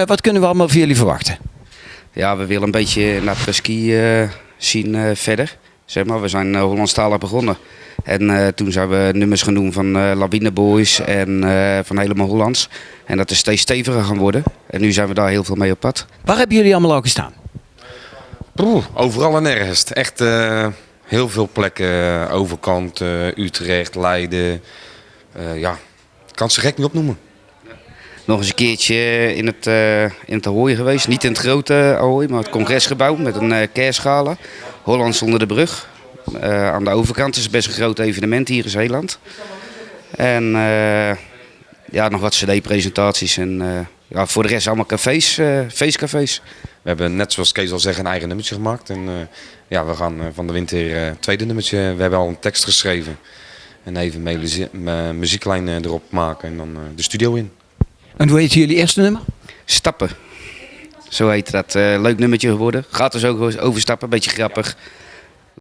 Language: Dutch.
Wat kunnen we allemaal van jullie verwachten? Ja, we willen een beetje naar Presky zien verder. Zeg maar, we zijn Hollandstalig begonnen. En toen zijn we nummers gaan doen van Lawine Boys en van Helemaal Hollands. En dat is steeds steviger gaan worden. En nu zijn we daar heel veel mee op pad. Waar hebben jullie allemaal al gestaan? Overal en nergens. Echt heel veel plekken. Overkant, Utrecht, Leiden. Ja, ik kan ze gek niet opnoemen. Nog eens een keertje in het Ahoy geweest. Niet in het grote Ahoy, maar het congresgebouw met een kerstgala. Hollands onder de brug. Aan de overkant is het best een groot evenement hier in Zeeland. En ja, nog wat cd-presentaties. En ja, voor de rest allemaal cafés, feestcafés. We hebben net zoals Kees al zegt een eigen nummertje gemaakt. En ja, we gaan van de winter het tweede nummertje. We hebben al een tekst geschreven. En even een muzieklijn erop maken en dan de studio in. En hoe heet jullie eerste nummer? Stappen. Zo heet dat. Leuk nummertje geworden. Gaat dus ook overstappen, een beetje grappig.